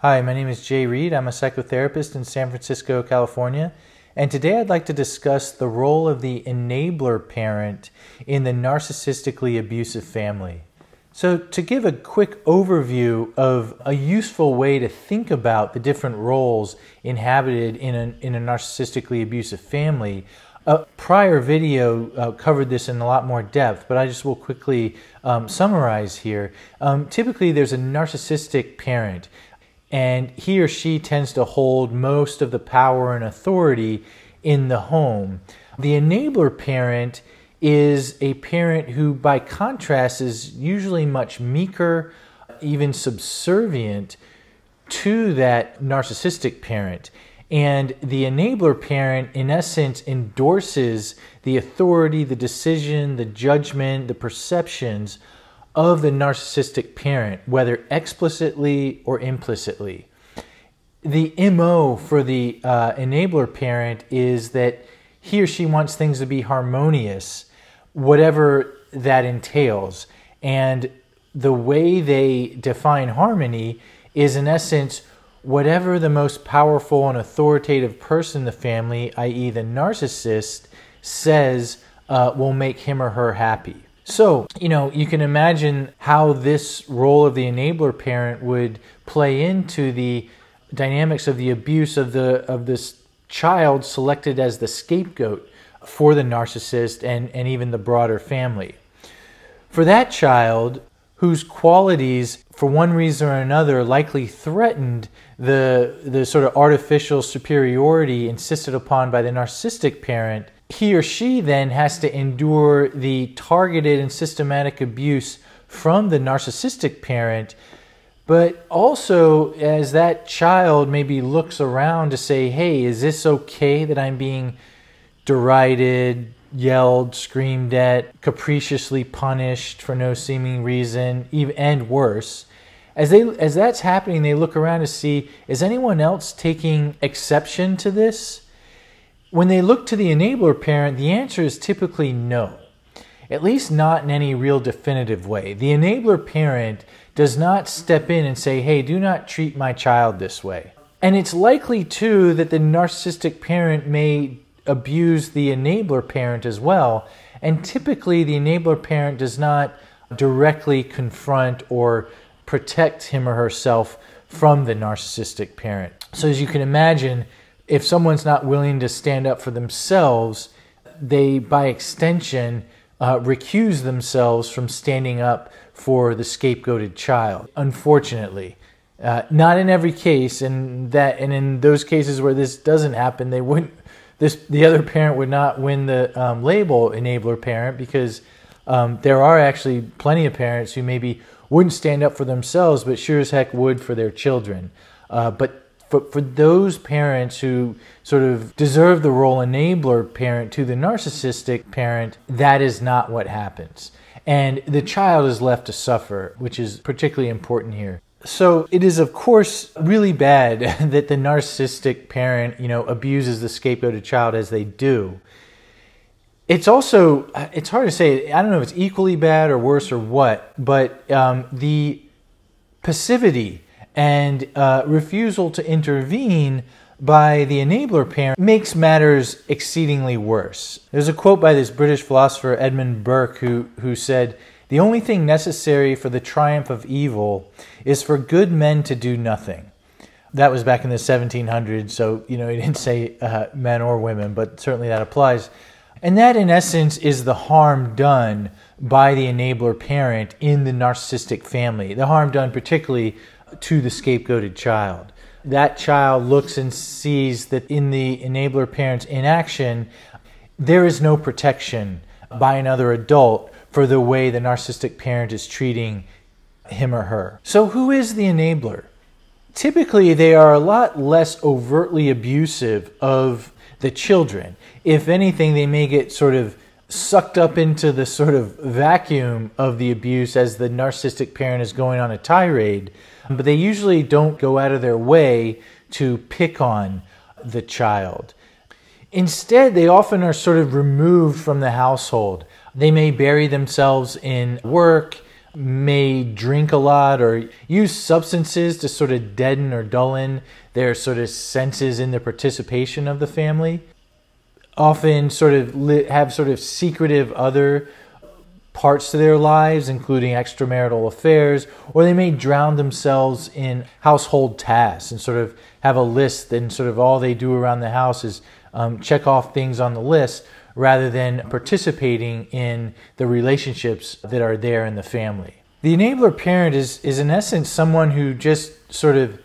Hi, my name is Jayreid. I'm a psychotherapist in San Francisco, California, and today I'd like to discuss the role of the enabler parent in the narcissistically abusive family. So to give a quick overview of a useful way to think about the different roles inhabited in a narcissistically abusive family, a prior video covered this in a lot more depth, but I just will quickly summarize here. Typically, there's a narcissistic parent, and he or she tends to hold most of the power and authority in the home. The enabler parent is a parent who, by contrast, is usually much meeker, even subservient to that narcissistic parent. And the enabler parent, in essence, endorses the authority, the decision, the judgment, the perceptions of the narcissistic parent, whether explicitly or implicitly. The MO for the enabler parent is that he or she wants things to be harmonious, whatever that entails. And the way they define harmony is, in essence, whatever the most powerful and authoritative person in the family, i.e. the narcissist, says will make him or her happy. So, you can imagine how this role of the enabler parent would play into the dynamics of the abuse of this child selected as the scapegoat for the narcissist and even the broader family. For that child, whose qualities, for one reason or another, likely threatened the sort of artificial superiority insisted upon by the narcissistic parent, he or she then has to endure the targeted and systematic abuse from the narcissistic parent. But also, as that child maybe looks around to say, hey, is this okay that I'm being derided, yelled, screamed at, capriciously punished for no seeming reason, and worse. As that's happening, they look around to see, is anyone else taking exception to this? When they look to the enabler parent, the answer is typically no, at least not in any real definitive way. The enabler parent does not step in and say, hey, do not treat my child this way. And it's likely, too, that the narcissistic parent may abuse the enabler parent as well. And typically, the enabler parent does not directly confront or protect him or herself from the narcissistic parent. So as you can imagine, if someone's not willing to stand up for themselves, they, by extension, recuse themselves from standing up for the scapegoated child. Unfortunately, not in every case, and in those cases where this doesn't happen, the other parent would not win the label enabler parent, because there are actually plenty of parents who maybe wouldn't stand up for themselves, but sure as heck would for their children. But for those parents who sort of deserve the role enabler parent to the narcissistic parent, that is not what happens. And the child is left to suffer, which is particularly important here. So it is, of course, really bad that the narcissistic parent, abuses the scapegoated child as they do. It's also, it's hard to say, I don't know if it's equally bad or worse or what, but the passivity and refusal to intervene by the enabler parent makes matters exceedingly worse. There's a quote by this British philosopher Edmund Burke who said, "The only thing necessary for the triumph of evil is for good men to do nothing." That was back in the 1700s, so he didn't say men or women, but certainly that applies. And that, in essence, is the harm done by the enabler parent in the narcissistic family, the harm done particularly to the scapegoated child. That child looks and sees that in the enabler parent's inaction, there is no protection by another adult for the way the narcissistic parent is treating him or her. So who is the enabler? Typically, they are a lot less overtly abusive of the children. If anything, they may get sort of sucked up into the sort of vacuum of the abuse as the narcissistic parent is going on a tirade, but they usually don't go out of their way to pick on the child. Instead, they often are sort of removed from the household. They may bury themselves in work, may drink a lot or use substances to sort of deaden or dull their sort of senses in the participation of the family. Often sort of have sort of secretive other parts to their lives, including extramarital affairs, or they may drown themselves in household tasks and sort of have a list, and sort of all they do around the house is check off things on the list rather than participating in the relationships that are there in the family. The enabler parent is in essence someone who just sort of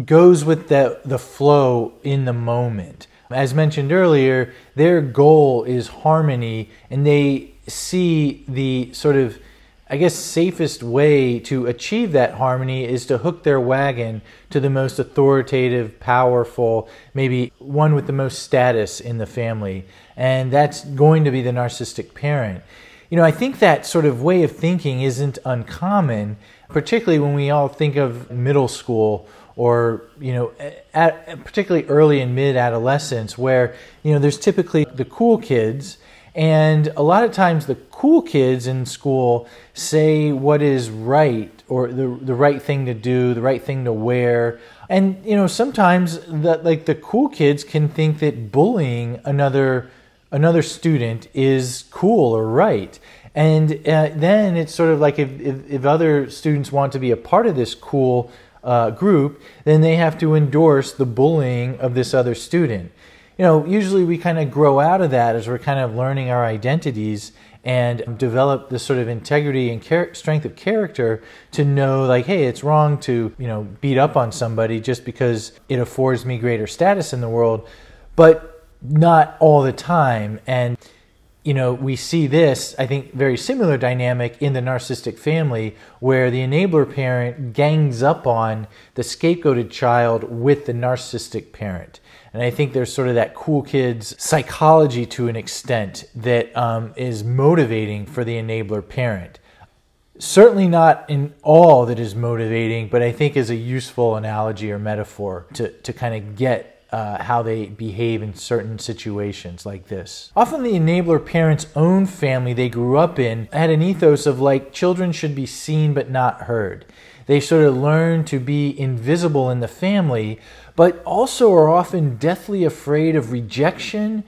goes with the flow in the moment. As mentioned earlier, their goal is harmony, and they see the sort of, I guess, safest way to achieve that harmony is to hook their wagon to the most authoritative, powerful, maybe one with the most status in the family. And that's going to be the narcissistic parent. You know, I think that sort of way of thinking isn't uncommon, particularly when we all think of middle school or, you know, particularly early and mid-adolescence, where, you know, there's typically the cool kids. And a lot of times the cool kids in school say what is right, or the right thing to do, the right thing to wear. And, you know, sometimes the cool kids can think that bullying another student is cool or right. And then it's sort of like if other students want to be a part of this cool group, then they have to endorse the bullying of this other student. You know, usually we kind of grow out of that as we're kind of learning our identities and develop this sort of integrity and strength of character to know, like, hey, it's wrong to, you know, beat up on somebody just because it affords me greater status in the world, but not all the time. And, you know, we see this, I think, very similar dynamic in the narcissistic family, where the enabler parent gangs up on the scapegoated child with the narcissistic parent. And I think there's sort of that cool kid's psychology to an extent that is motivating for the enabler parent. Certainly not in all that is motivating, but I think is a useful analogy or metaphor to kind of get how they behave in certain situations like this. Often the enabler parent's own family they grew up in had an ethos of, like, children should be seen but not heard. They sort of learn to be invisible in the family, but also are often deathly afraid of rejection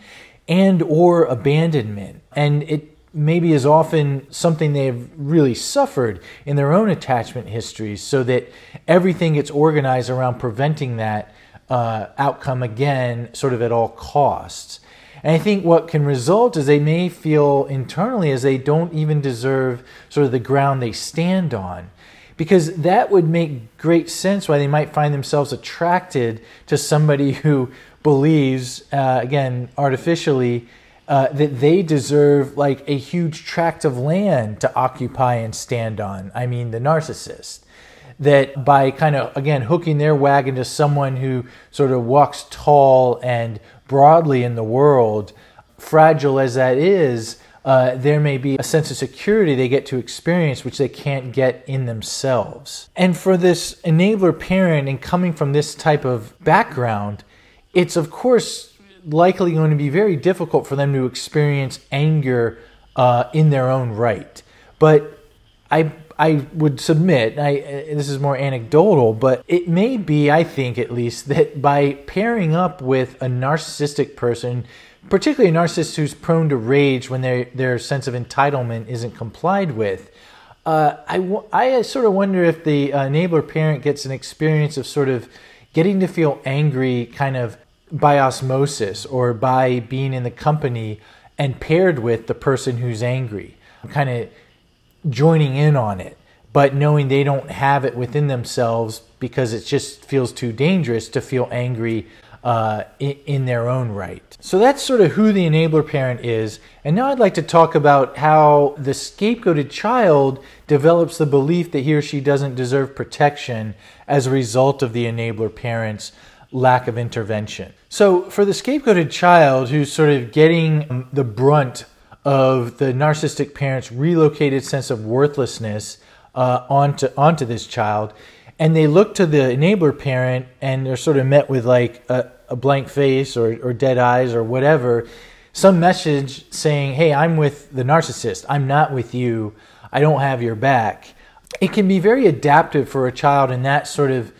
and or abandonment. And it maybe is often something they've really suffered in their own attachment histories, so that everything gets organized around preventing that outcome again, sort of at all costs. And I think what can result is they may feel internally as they don't even deserve sort of the ground they stand on. Because that would make great sense why they might find themselves attracted to somebody who believes, again, artificially, that they deserve like a huge tract of land to occupy and stand on. I mean, the narcissist. That by kind of, again, hooking their wagon to someone who sort of walks tall and broadly in the world, fragile as that is, there may be a sense of security they get to experience which they can't get in themselves. And for this enabler parent, and coming from this type of background, it's of course likely going to be very difficult for them to experience anger in their own right. But I would submit, this is more anecdotal, but it may be, I think at least, that by pairing up with a narcissistic person, particularly a narcissist who's prone to rage when their sense of entitlement isn't complied with, I sort of wonder if the enabler parent gets an experience of sort of getting to feel angry kind of by osmosis, or by being in the company and paired with the person who's angry, kind of joining in on it, but knowing they don't have it within themselves because it just feels too dangerous to feel angry in their own right. So that's sort of who the enabler parent is. And now I'd like to talk about how the scapegoated child develops the belief that he or she doesn't deserve protection as a result of the enabler parent's lack of intervention. So for the scapegoated child who's sort of getting the brunt of the narcissistic parent's relocated sense of worthlessness onto this child, and they look to the enabler parent and they're sort of met with like a blank face or dead eyes or whatever, some message saying, hey, I'm with the narcissist, I'm not with you. I don't have your back. It can be very adaptive for a child in that sort of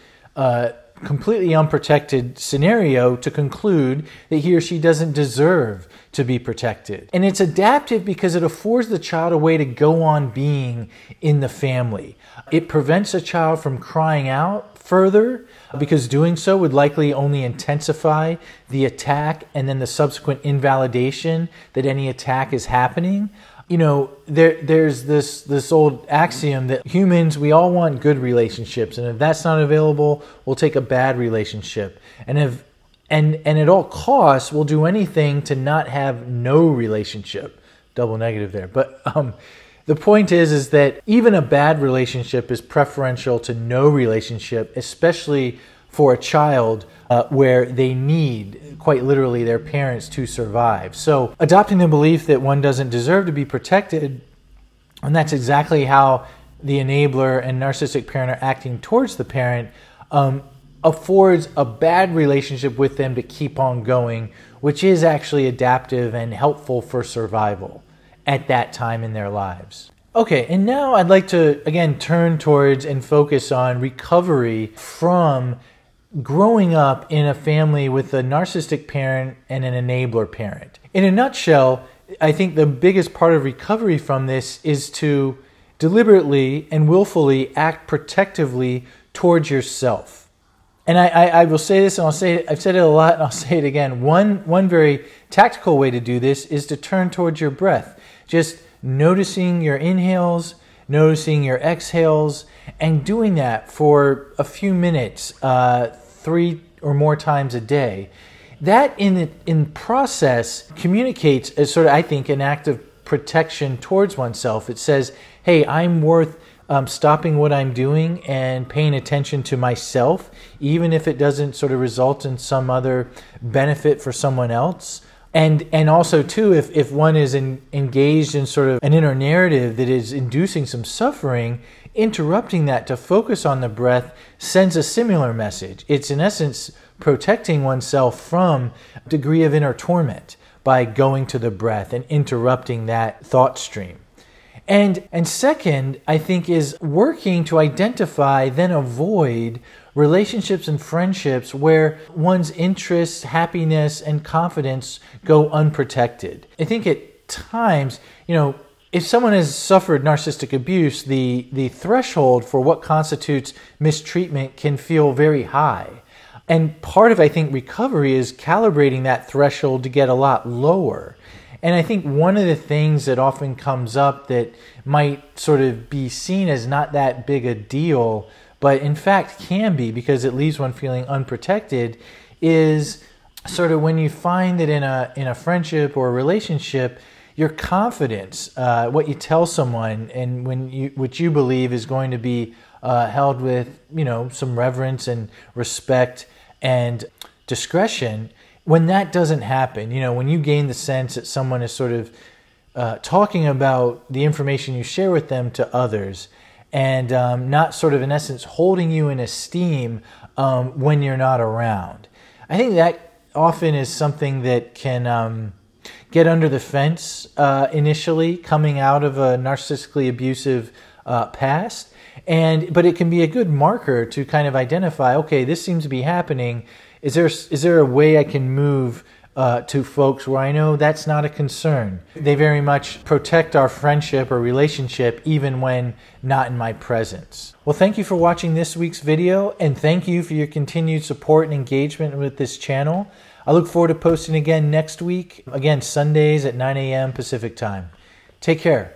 completely unprotected scenario to conclude that he or she doesn't deserve to be protected. And it's adaptive because it affords the child a way to go on being in the family. It prevents a child from crying out further, because doing so would likely only intensify the attack and then the subsequent invalidation that any attack is happening. You know, there's this old axiom that humans, we all want good relationships, and if that's not available, we'll take a bad relationship. And at all costs, we'll do anything to not have no relationship. Double negative there. But the point is that even a bad relationship is preferential to no relationship, especially for a child where they need, quite literally, their parents to survive. So adopting the belief that one doesn't deserve to be protected, and that's exactly how the enabler and narcissistic parent are acting towards the parent, affords a bad relationship with them to keep on going, which is actually adaptive and helpful for survival at that time in their lives. Okay, and now I'd like to, again, turn towards and focus on recovery from growing up in a family with a narcissistic parent and an enabler parent. In a nutshell, I think the biggest part of recovery from this is to deliberately and willfully act protectively towards yourself. And I will say this, and I've said it a lot, and I'll say it again. One very tactical way to do this is to turn towards your breath. Just noticing your inhales, noticing your exhales, and doing that for a few minutes, 3 or more times a day. That in process communicates as sort of, I think, an act of protection towards oneself. It says, hey, I'm worth stopping what I'm doing and paying attention to myself, even if it doesn't sort of result in some other benefit for someone else. And also, too, if one is engaged in sort of an inner narrative that is inducing some suffering, interrupting that to focus on the breath sends a similar message. It's, in essence, protecting oneself from a degree of inner torment by going to the breath and interrupting that thought stream. And second, I think, is working to identify, then avoid relationships and friendships where one's interests, happiness, and confidence go unprotected. I think at times, if someone has suffered narcissistic abuse, the threshold for what constitutes mistreatment can feel very high. And part of, I think, recovery is calibrating that threshold to get a lot lower. And I think one of the things that often comes up that might sort of be seen as not that big a deal, but in fact can be because it leaves one feeling unprotected, is sort of when you find that in a friendship or a relationship, your confidence, what you tell someone, and what you believe is going to be held with some reverence and respect and discretion. When that doesn't happen, when you gain the sense that someone is sort of talking about the information you share with them to others, and not sort of, in essence, holding you in esteem when you're not around, I think that often is something that can get under the fence initially, coming out of a narcissistically abusive past, but it can be a good marker to kind of identify, okay, this seems to be happening. Is there a way I can move to folks where I know that's not a concern? They very much protect our friendship or relationship even when not in my presence. Well, thank you for watching this week's video, and thank you for your continued support and engagement with this channel. I look forward to posting again next week, again Sundays at 9 a.m. Pacific time. Take care.